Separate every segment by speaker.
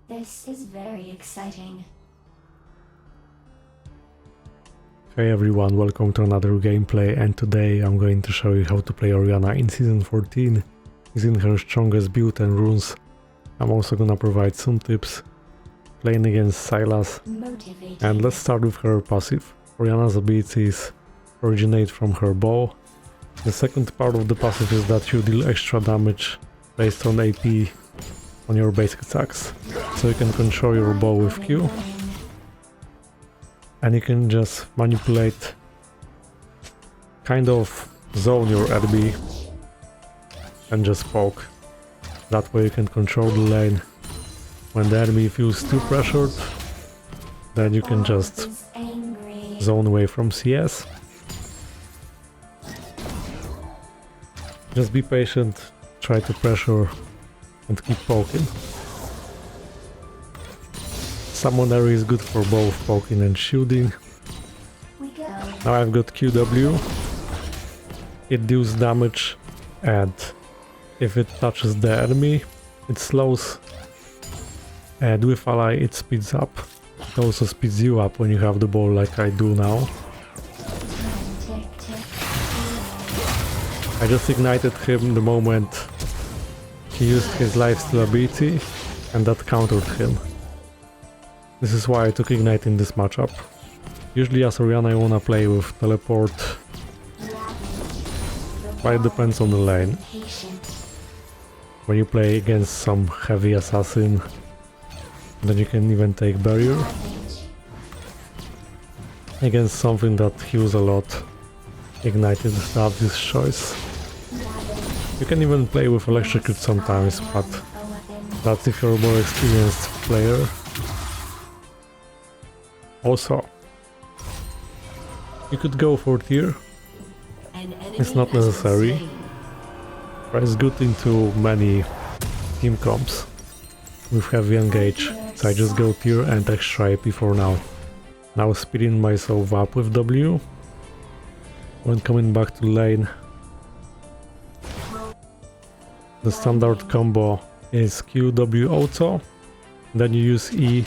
Speaker 1: This is very exciting.
Speaker 2: Hey everyone, welcome to another gameplay, and today I'm going to show you how to play Orianna in Season 14 using her strongest build and runes. I'm also gonna provide some tips playing against Sylas, and let's start with her passive. Orianna's abilities originate from her bow. The second part of the passive is that you deal extra damage based on AP on your basic attacks, so you can control your bow with Q. And you can just manipulate, kind of zone your enemy and just poke. That way you can control the lane. When the enemy feels too pressured, then you can just zone away from CS. Just be patient, try to pressure and keep poking. Summoner is good for both poking and shielding. Now I've got QW. It deals damage, and if it touches the enemy, it slows. And with ally it speeds up. It also speeds you up when you have the ball like I do now. I just ignited him the moment he used his lifesteal ability, and that countered him. This is why I took Ignite in this matchup. Usually as Orianna I wanna play with teleport, but it depends on the lane. When you play against some heavy assassin, then you can even take barrier. Against something that heals a lot, Ignite is the obvious choice. You can even play with Electrocute sometimes, but that's if you're a more experienced player. Also, you could go for tier. It's not necessary, but it's good into many team comps with heavy engage, so I just go tier and extra AP for now. Now speeding myself up with W. When coming back to lane, the standard combo is QW auto, then you use E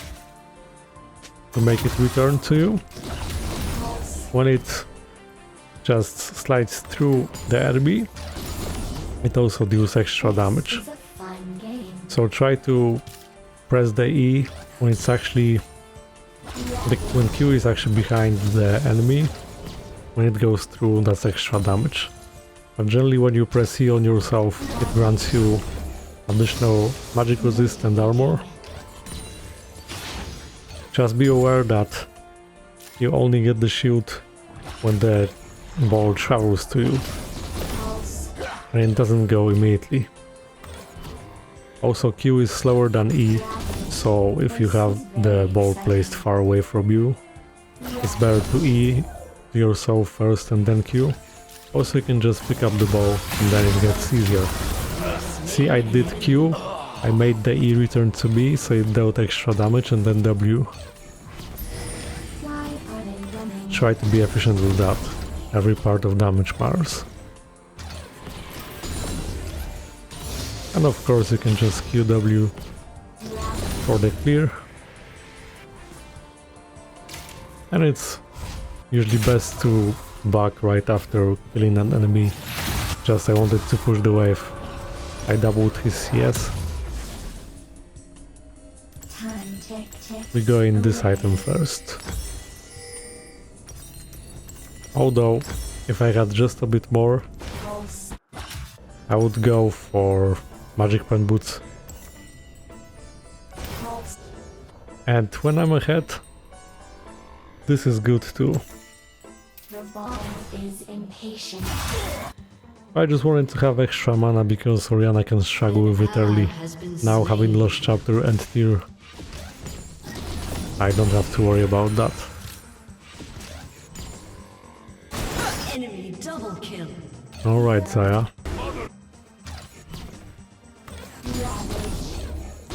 Speaker 2: to make it return to you. When it just slides through the enemy, it also deals extra damage. So try to press the E when it's actually when Q is actually behind the enemy. When it goes through, that's extra damage. But generally when you press E on yourself, it grants you additional magic resist and armor. Just be aware that you only get the shield when the ball travels to you, and it doesn't go immediately. Also, Q is slower than E, so if you have the ball placed far away from you, it's better to E to yourself first and then Q. Also, you can just pick up the ball and then it gets easier. See, I did Q, I made the E return to me, so it dealt extra damage, and then W. Try to be efficient with that. Every part of damage matters. And of course you can just QW for the clear. And it's usually best to back right after killing an enemy. Just I wanted to push the wave. I doubled his CS. We go in this item first. Although, if I had just a bit more, I would go for Magic Pen Boots. And when I'm ahead, this is good too. I just wanted to have extra mana because Orianna can struggle with it early. Now having lost chapter and tier, I don't have to worry about that. Alright, Zaya.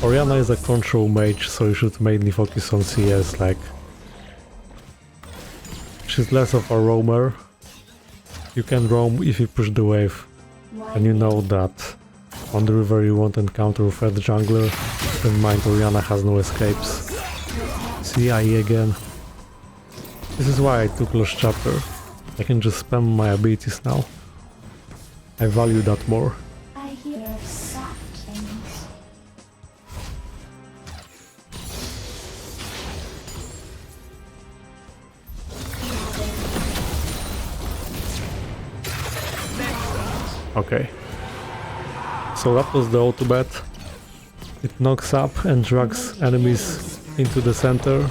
Speaker 2: Orianna is a control mage, so you should mainly focus on CS, like... She's less of a roamer. You can roam if you push the wave, and you know that on the river you won't encounter a threat jungler, keep in mind Orianna has no escapes. See, IE again. This is why I took Lost Chapter. I can just spam my abilities now. I value that more.
Speaker 1: I hear soft things.
Speaker 2: Okay. So that was the ultimate. It knocks up and drags enemies into the center.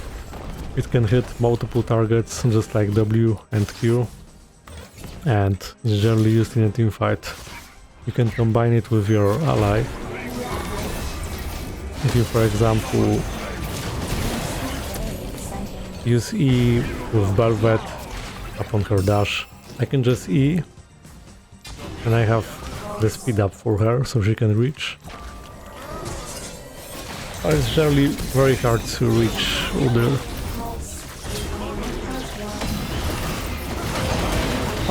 Speaker 2: It can hit multiple targets just like W and Q. And it's generally used in a team fight. You can combine it with your ally. If you, for example, use E with Velvet upon her dash, I can just E and I have the speed up for her so she can reach. But it's generally very hard to reach Udyr.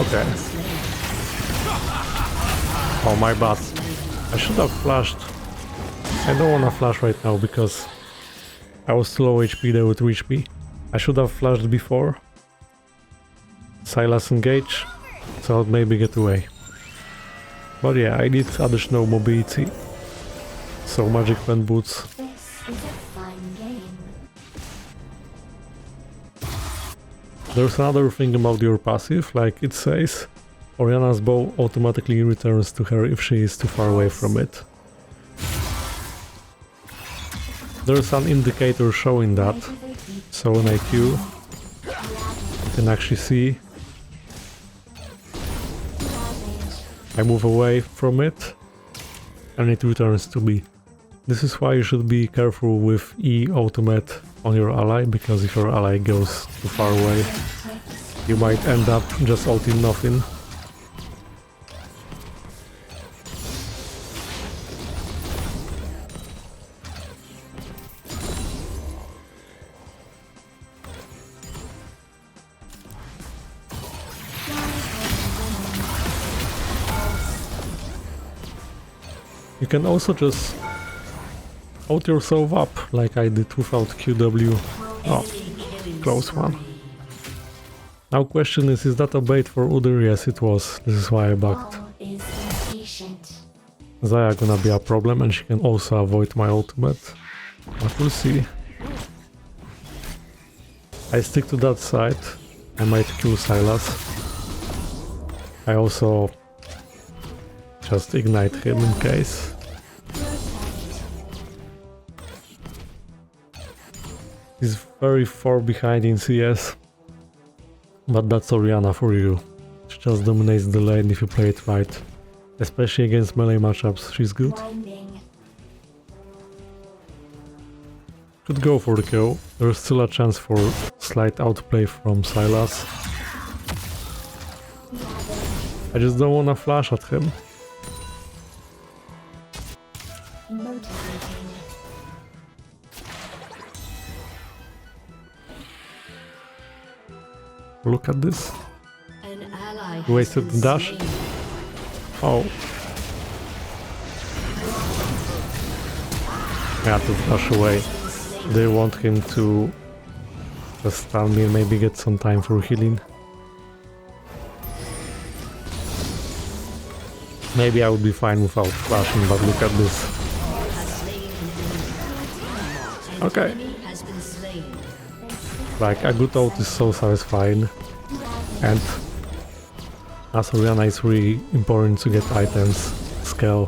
Speaker 2: Okay. Oh my bad. I should have flashed. I don't wanna flash right now because I was too low HP, they would reach me. I should have flashed before. Sylas engage, so I'd maybe get away. But yeah, I need additional mobility. So magic pen boots.
Speaker 1: This is a fun game.
Speaker 2: There's another thing about your passive, like it says, Orianna's bow automatically returns to her if she is too far away from it. There's an indicator showing that, so when I Q, you can actually see I move away from it and it returns to me. This is why you should be careful with E ultimate on your ally, because if your ally goes too far away, you might end up just ulting nothing. You can also just ult yourself up, like I did without QW. Oh, close one. Now question is that a bait for Udyr? Yes, it was. This is why I backed. Zaya gonna be a problem and she can also avoid my ultimate. But we'll see. I stick to that side. I might kill Sylas. I also just ignite him in case. He's very far behind in CS. But that's Orianna for you. She just dominates the lane if you play it right. Especially against melee matchups, she's good. Could go for the kill. There's still a chance for slight outplay from Sylas. I just don't wanna flash at him. Look at this. Wasted the dash. Oh. I had to dash away. They want him to just stun me and maybe get some time for healing. Maybe I would be fine without flashing, but look at this. Okay. Like, a good ult is so satisfying. And as Orianna, it's really important to get items, scale.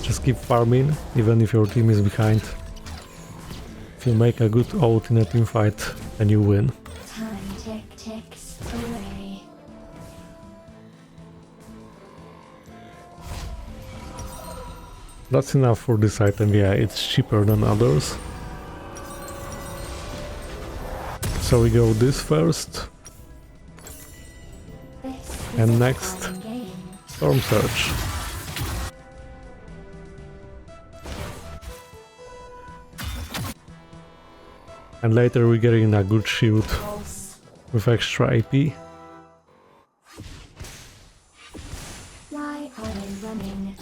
Speaker 2: Just keep farming, even if your team is behind. If you make a good ult in a team fight, then you win.
Speaker 1: Time ticks away.
Speaker 2: That's enough for this item, yeah, it's cheaper than others. So we go this first. And next, Storm Surge. And later we're getting a good shield with extra AP.
Speaker 1: Why are they running?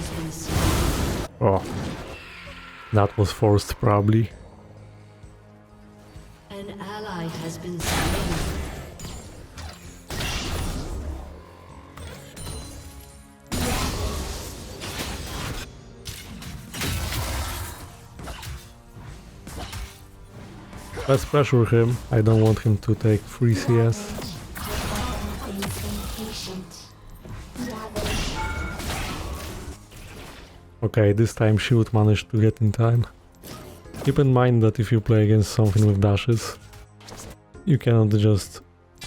Speaker 3: has been slain.
Speaker 2: Oh, that was forced probably.
Speaker 3: An ally has been slain.
Speaker 2: Let's pressure him. I don't want him to take free CS. Okay, this time she would manage to get in time. Keep in mind that if you play against something with dashes, you cannot just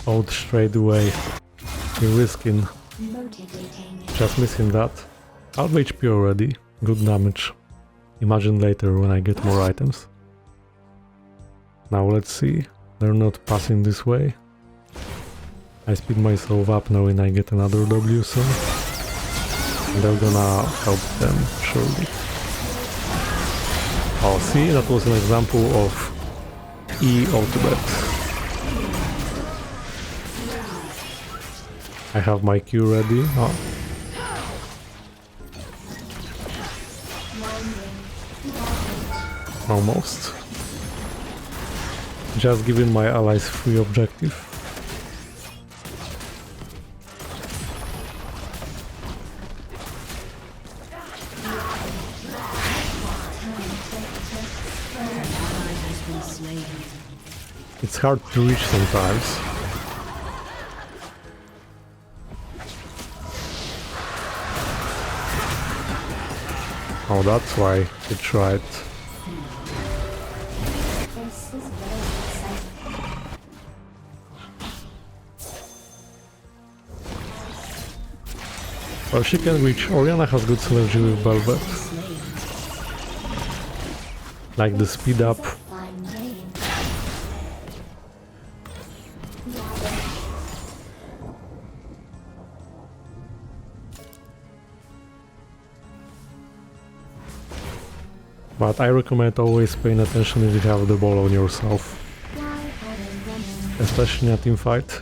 Speaker 2: ult straight away. You're risking just missing that. Half HP already, good damage. Imagine later when I get more items. Now let's see, they're not passing this way. I speed myself up knowing I get another W soon. And they're gonna help them, surely. Oh, see, that was an example of E ultimate. I have my Q ready. Oh. Almost. Just giving my allies free objective. It's hard to reach sometimes. Oh, that's why he tried. Well, she can reach. Orianna has good synergy with Velvet. Like the speed up. But I recommend always paying attention if you have the ball on yourself. Especially in a team fight.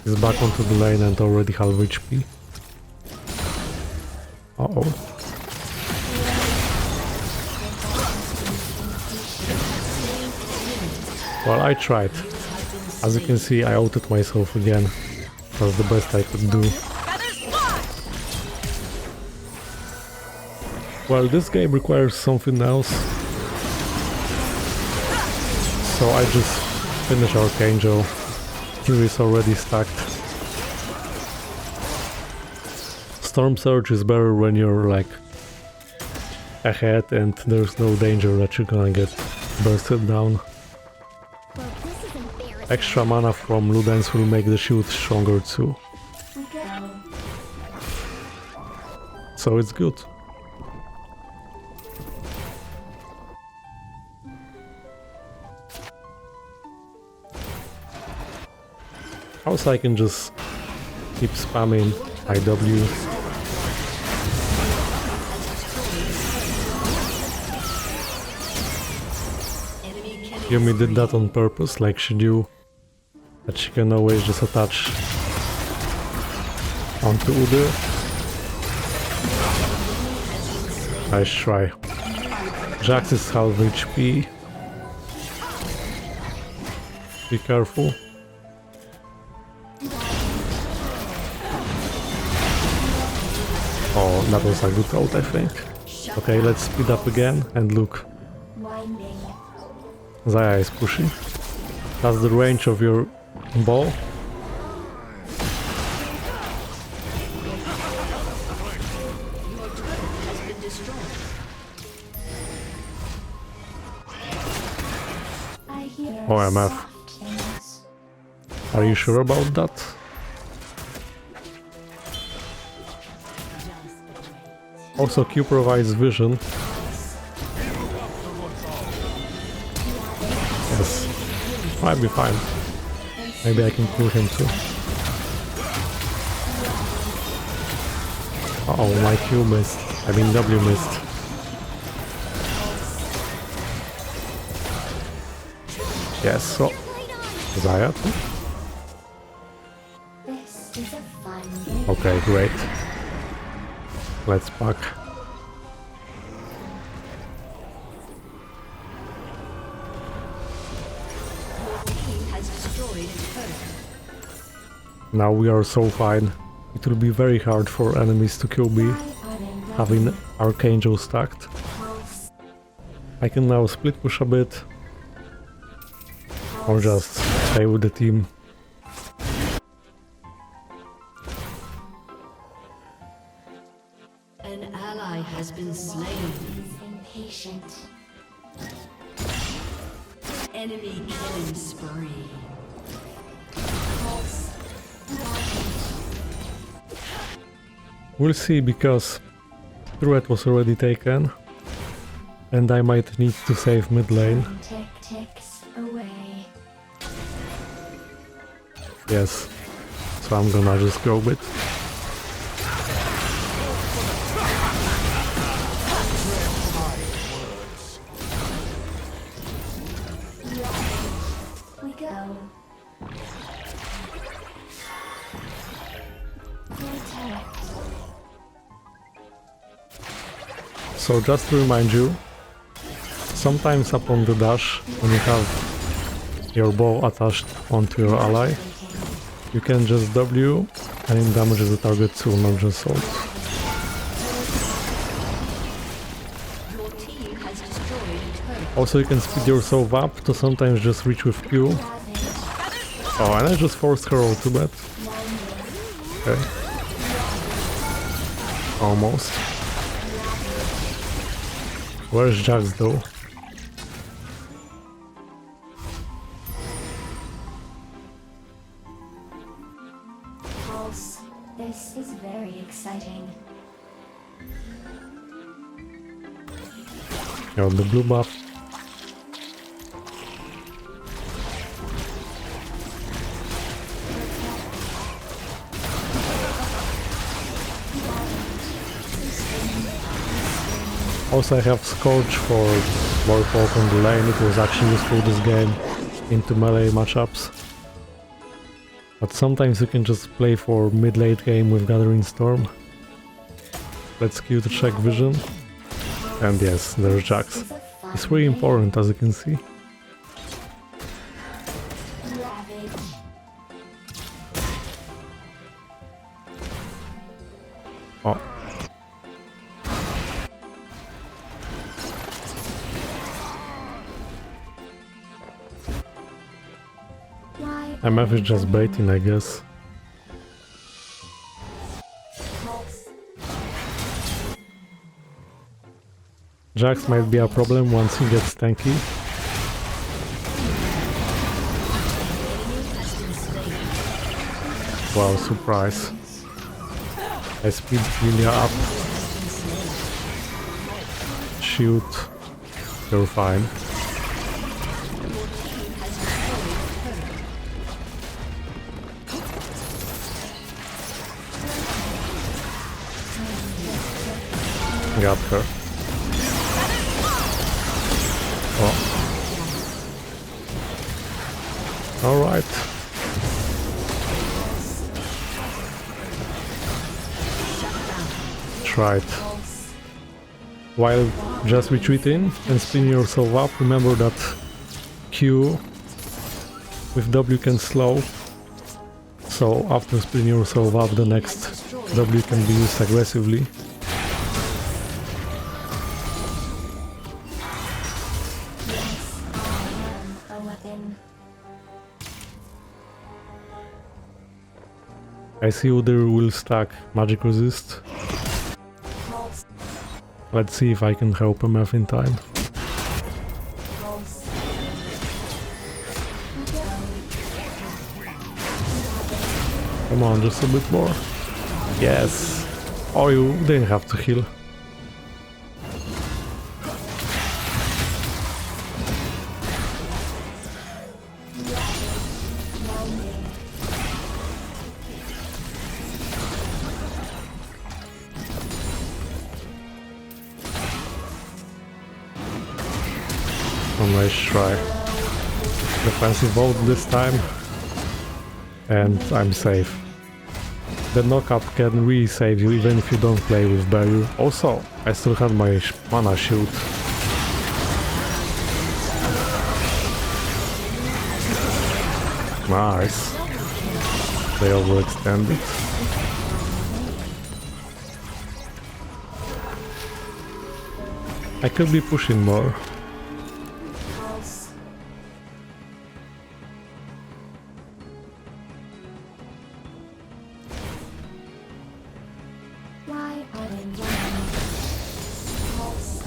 Speaker 2: He's back onto the lane and already half HP. Uh-oh. Well, I tried. As you can see, I ulted myself again. That's the best I could do. Well, this game requires something else. So I just finish Archangel. Q is already stacked. Storm Surge is better when you're like ahead and there's no danger that you're gonna get bursted down. Extra mana from Ludens will make the shield stronger too. So it's good. Also I can just keep spamming IW. Yumi did that on purpose, like she knew that she can always just attach onto Udyr. Nice try. Jax is half HP. Be careful. Oh, that was a good ult, I think. Okay, let's speed up again and look. Zaya is pushing. That's the range of your ball. OMF. Are you sure about that? Also, Q provides vision. Yes, might be fine. Maybe I can pull him too. Uh-oh, my Q missed. I mean W missed. Yes, so Zayat?
Speaker 1: This is a fun game.
Speaker 2: Okay, great. Let's pack.
Speaker 3: Team has destroyed a turret.
Speaker 2: Now we are so fine. It will be very hard for enemies to kill me,
Speaker 1: Why are they
Speaker 2: having Archangel stacked.
Speaker 1: pulse?
Speaker 2: I can now split push a bit, or just stay with the team.
Speaker 3: An ally has been slain.
Speaker 1: Is impatient.
Speaker 3: Enemy killing spree.
Speaker 1: Pulse.
Speaker 2: We'll see, because turret was already taken, and I might need to save mid lane.
Speaker 1: Tick ticks away.
Speaker 2: Yes, so I'm gonna just go with.
Speaker 1: We go. Protect.
Speaker 2: So just to remind you, sometimes upon the dash, when you have your bow attached onto your ally, you can just W and it damages the target too, not just ult.
Speaker 3: Your team has destroyed a turret.
Speaker 2: Also, you can speed yourself up to sometimes just reach with Q. Oh, and I just forced her all too bad. Okay. Almost. Where's Jax though?
Speaker 1: Pulse. This is very exciting.
Speaker 2: Got the blue buff. Also, I have Scorch for more poke on the lane. It was actually useful this game into melee matchups. But sometimes you can just play for mid-late game with Gathering Storm. Let's Q to check vision. And yes, there's Jax.
Speaker 1: Is a fun
Speaker 2: It's really
Speaker 1: game.
Speaker 2: important, as you can see.
Speaker 1: Ravage.
Speaker 2: Oh,
Speaker 1: Why
Speaker 2: MF is just baiting, I guess.
Speaker 1: pulse?
Speaker 2: Jax might be a problem once he gets tanky. Wow, surprise. I speed Lilia up. Shoot. You're fine. Got her. Oh. Alright. Tried.
Speaker 1: Pulse.
Speaker 2: While just retreating and spinning yourself up, remember that Q with W can slow. So after spinning yourself up, the next W can be used aggressively.
Speaker 1: A weapon.
Speaker 2: I see Udyr will stack magic resist.
Speaker 1: Pulse.
Speaker 2: Let's see if I can help MF in time.
Speaker 1: Pulse.
Speaker 2: Come on, just a bit more. Yes. Oh, you didn't have to heal. Oh, nice try. defensive mode this time, and I'm safe. The knockup can really save you even if you don't play with barrier. Also, I still had my mana shield. Nice. They overextended. I could be pushing more.
Speaker 1: Pulse. Why are they running? Pulse.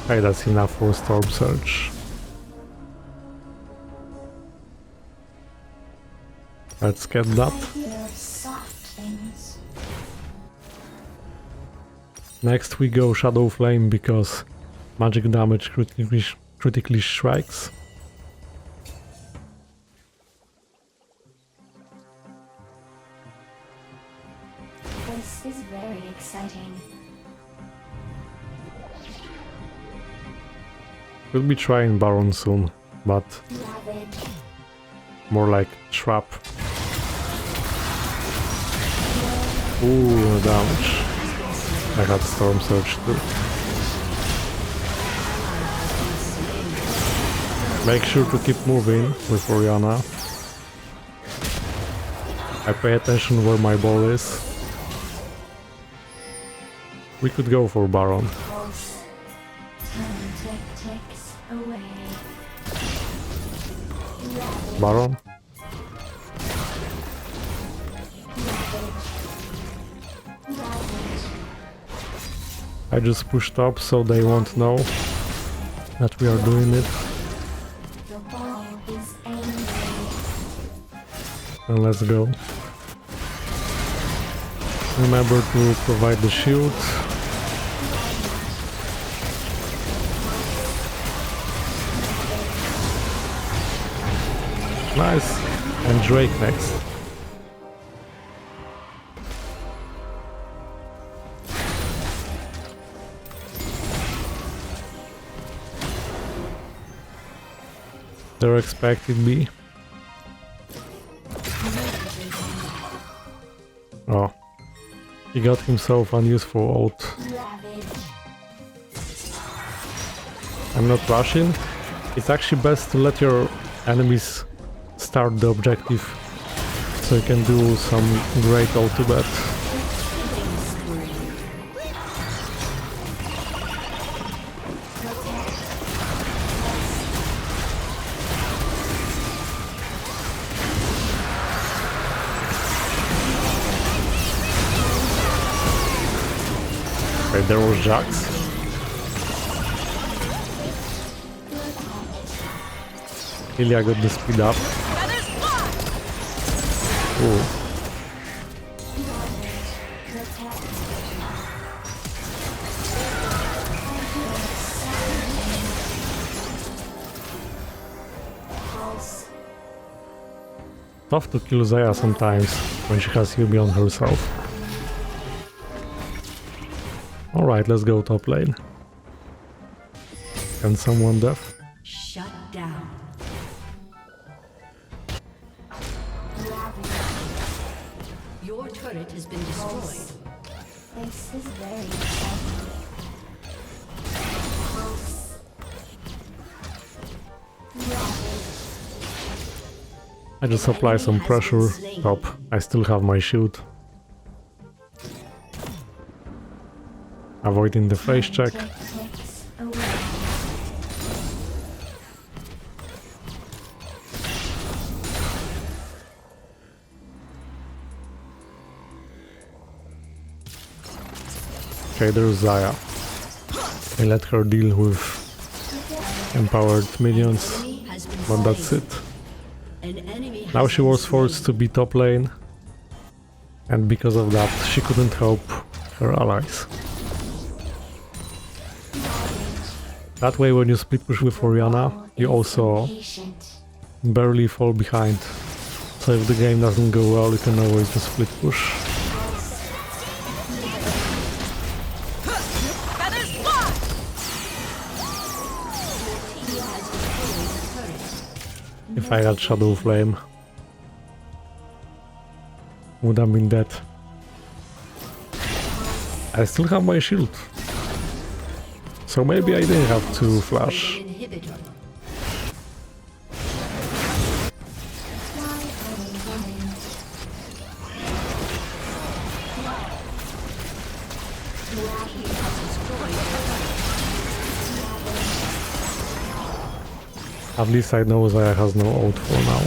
Speaker 2: Okay, that's enough for Storm Surge. Let's get that.
Speaker 1: I hear soft things.
Speaker 2: Next we go Shadow Flame because magic damage critically strikes.
Speaker 1: This is very exciting.
Speaker 2: We'll be trying Baron soon, but
Speaker 1: Ravage.
Speaker 2: more like trap. Ooh, damage. I had Storm Surge too. Make sure to keep moving with Orianna. I pay attention where my ball is. We could go for Baron.
Speaker 1: Pulse. Time ticks away.
Speaker 2: Baron?
Speaker 1: Ravage.
Speaker 2: I just pushed up so they won't know that we are doing it.
Speaker 1: The ball is angry.
Speaker 2: And let's go. Remember to provide the shield. Nice. And Drake next. They're expecting me. Oh. He got himself unuseful ult.
Speaker 1: Ravage.
Speaker 2: I'm not rushing. It's actually best to let your enemies start the objective so you can do some great ultimate. Right, there was Jax. Ilya got the speed up. Ooh.
Speaker 1: Pulse.
Speaker 2: Tough to kill Zaya sometimes when she has Yubi on herself. Alright, let's go top lane. Can someone def?
Speaker 3: Shut down. Your turret has been destroyed.
Speaker 1: This is very exciting. Pulse. Ravage.
Speaker 2: I just apply some pressure. Top. I still have my shield. Avoiding the face check.
Speaker 1: Ticks away.
Speaker 2: Okay, there's Zaya. I let her deal with empowered minions,
Speaker 3: Has been
Speaker 2: but that's
Speaker 3: slain.
Speaker 2: it.
Speaker 3: An enemy has
Speaker 2: Now she
Speaker 3: been
Speaker 2: was forced to be top lane, and because of that she couldn't help her allies. That way when you split push with Orianna, you also
Speaker 1: Patient.
Speaker 2: barely fall behind. So if the game doesn't go well, you can always just split push. if I had Shadow Flame. Would have been dead. I still have my shield. So maybe I didn't have to flash.
Speaker 3: Inhibitor.
Speaker 1: Why are we running?
Speaker 3: Your team has destroyed a turret.
Speaker 2: At least I know Zaya has no ult for now.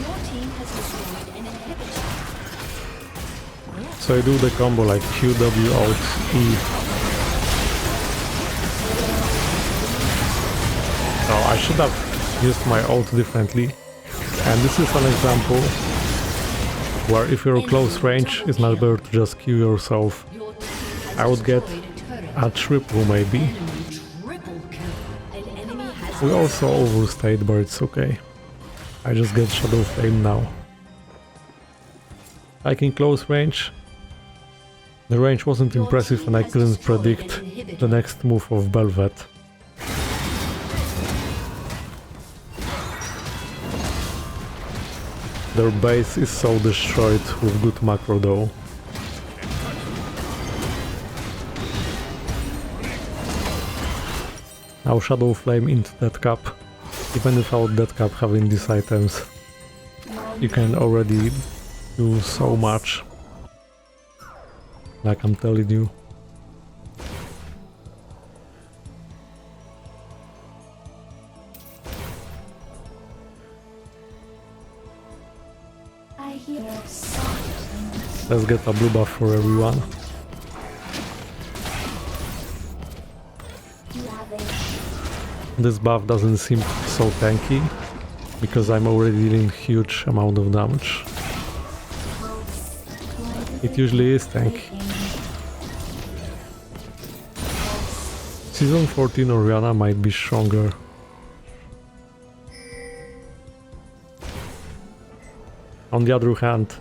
Speaker 3: Your team has destroyed an inhibitor.
Speaker 2: So I do the combo like Q, W, ult, E. So I should have used my ult differently. And this is an example where if you're close range, it's not better to just Q yourself.
Speaker 3: Your team has
Speaker 2: I would get
Speaker 3: destroyed a turret.
Speaker 2: a triple maybe.
Speaker 3: Enemy triple kill. An enemy has
Speaker 2: We also overstayed, but it's okay. I just get Shadow Flame now. Like in close range, the range wasn't impressive and I couldn't predict the next move of Bel'Veth. Their base is so destroyed with good macro though. Now Shadow Flame into that cap. Even without that cap having these items, you can already do so much. Like I'm telling you.
Speaker 1: I hear soft.
Speaker 2: Let's get a blue buff for everyone. This buff doesn't seem so tanky, because I'm already dealing huge amount of damage. It usually is tanky. Season 14 Orianna might be stronger. On the other hand,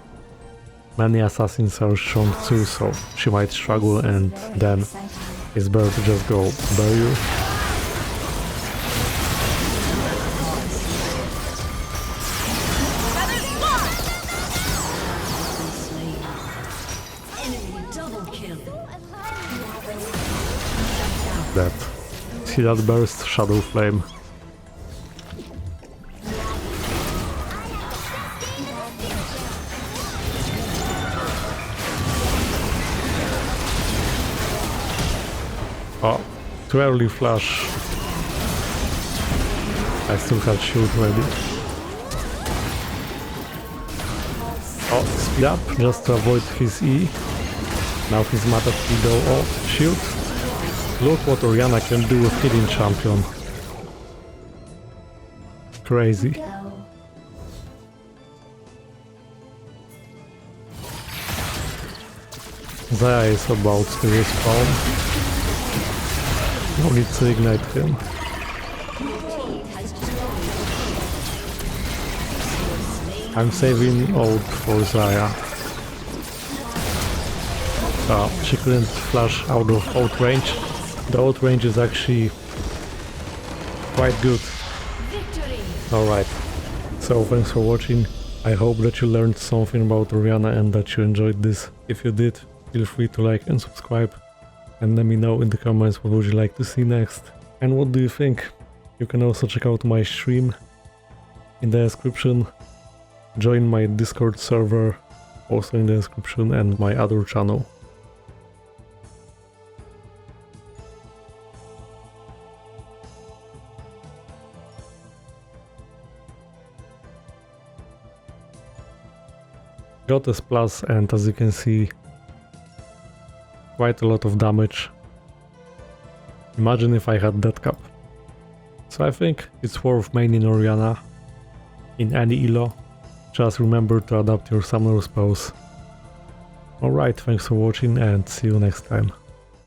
Speaker 2: many assassins are strong too, so she might struggle and then it's better to just go barrier.
Speaker 3: enemy double kill.
Speaker 2: That. See that burst? Shadow Flame. Oh, too early flash. I still had shield ready. Oh, speed up just to avoid his E. Now he's mad at me though. Oh, shield. Look what Orianna can do with Hidden Champion. Crazy.
Speaker 1: Go.
Speaker 2: Zaya is about to respawn. No need to ignite him. I'm saving ult for Zaya. She couldn't flash out of ult range. The ult range is actually quite good.
Speaker 3: Victory.
Speaker 2: Alright, so thanks for watching. I hope that you learned something about Orianna and that you enjoyed this. If you did, feel free to like and subscribe. And let me know in the comments what would you like to see next. And what do you think? You can also check out my stream in the description. Join my Discord server, also in the description, and my other channel. Got a plus, and as you can see, quite a lot of damage. Imagine if I had that cap. So I think it's worth maining Orianna in any elo. Just remember to adapt your summoner spells. Alright, thanks for watching and see you next time.